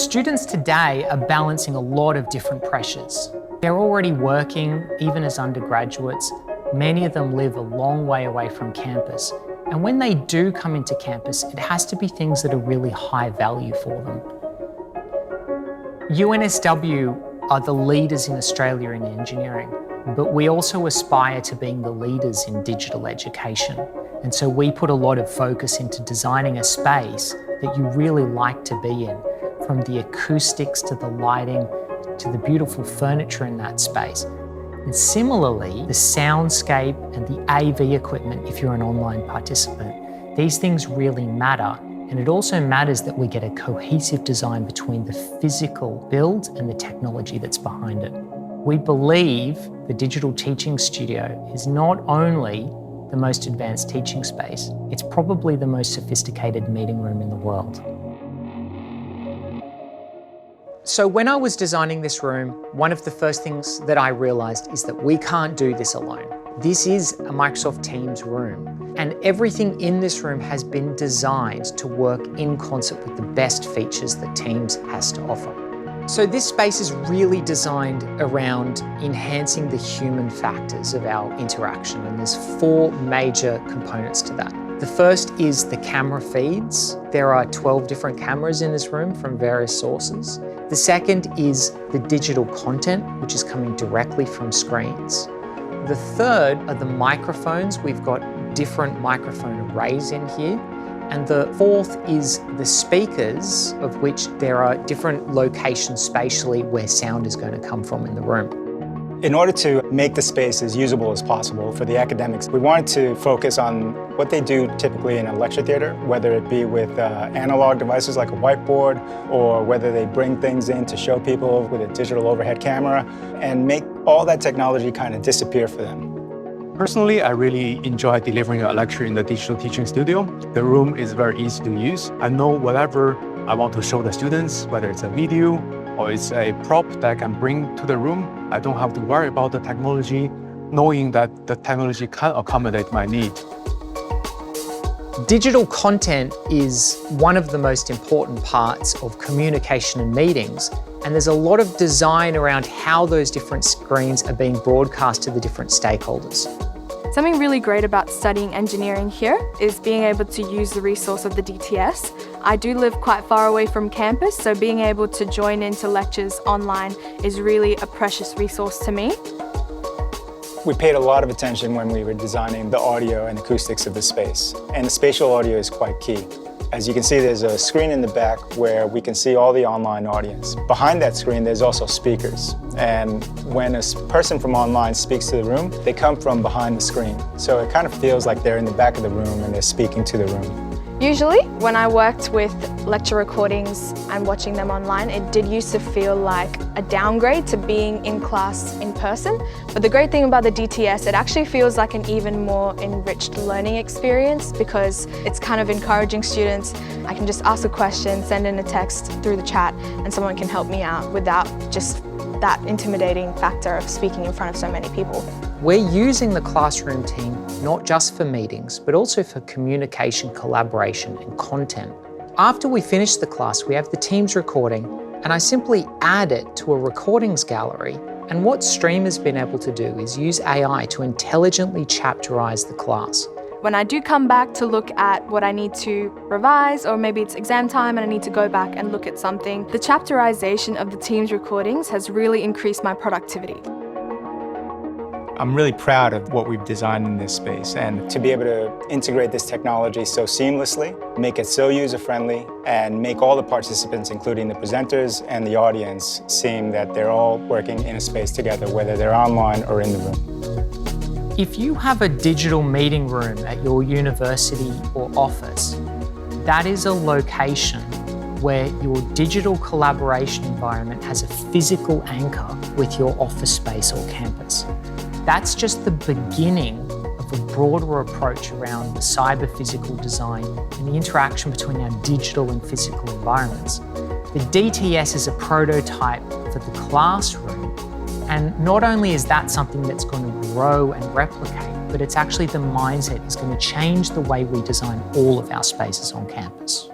Students today are balancing a lot of different pressures. They're already working, even as undergraduates. Many of them live a long way away from campus. And when they do come into campus, it has to be things that are really high value for them. UNSW are the leaders in Australia in engineering, but we also aspire to being the leaders in digital education. And so we put a lot of focus into designing a space that you really like to be in, from the acoustics to the lighting to the beautiful furniture in that space. And similarly, the soundscape and the AV equipment, if you're an online participant, these things really matter. And it also matters that we get a cohesive design between the physical build and the technology that's behind it. We believe the Digital Teaching Studio is not only the most advanced teaching space, it's probably the most sophisticated meeting room in the world. So when I was designing this room, one of the first things that I realized is that we can't do this alone. This is a Microsoft Teams room, and everything in this room has been designed to work in concert with the best features that Teams has to offer. So this space is really designed around enhancing the human factors of our interaction, and there's 4 major components to that. The first is the camera feeds. There are 12 different cameras in this room from various sources. The second is the digital content, which is coming directly from screens. The third are the microphones. We've got different microphone arrays in here. And the fourth is the speakers, of which there are different locations spatially where sound is going to come from in the room. In order to make the space as usable as possible for the academics, we wanted to focus on what they do typically in a lecture theater, whether it be with analog devices like a whiteboard, or whether they bring things in to show people with a digital overhead camera, and make all that technology kind of disappear for them. Personally, I really enjoy delivering a lecture in the Digital Teaching Studio. The room is very easy to use. I know whatever I want to show the students, whether it's a video or it's a prop that I can bring to the room, I don't have to worry about the technology, knowing that the technology can accommodate my need. Digital content is one of the most important parts of communication and meetings, and there's a lot of design around how those different screens are being broadcast to the different stakeholders. Something really great about studying engineering here is being able to use the resource of the DTS. I do live quite far away from campus, so being able to join into lectures online is really a precious resource to me. We paid a lot of attention when we were designing the audio and acoustics of the space, and the spatial audio is quite key. As you can see, there's a screen in the back where we can see all the online audience. Behind that screen, there's also speakers. And when a person from online speaks to the room, they come from behind the screen. So it kind of feels like they're in the back of the room and they're speaking to the room. Usually, when I worked with lecture recordings and watching them online, it did used to feel like a downgrade to being in class in person. But the great thing about the DTS, it actually feels like an even more enriched learning experience because it's kind of encouraging students. I can just ask a question, send in a text through the chat, and someone can help me out without just that intimidating factor of speaking in front of so many people. We're using the classroom team not just for meetings, but also for communication, collaboration, and content. After we finish the class, we have the Teams recording, and I simply add it to a recordings gallery. And what Stream has been able to do is use AI to intelligently chapterize the class. When I do come back to look at what I need to revise, or maybe it's exam time and I need to go back and look at something, the chapterization of the Teams recordings has really increased my productivity. I'm really proud of what we've designed in this space, and to be able to integrate this technology so seamlessly, make it so user-friendly, and make all the participants, including the presenters and the audience, seem that they're all working in a space together, whether they're online or in the room. If you have a digital meeting room at your university or office, that is a location where your digital collaboration environment has a physical anchor with your office space or campus. That's just the beginning of a broader approach around the cyber-physical design and the interaction between our digital and physical environments. The DTS is a prototype for the classroom, and not only is that something that's going to grow and replicate, but it's actually the mindset is going to change the way we design all of our spaces on campus.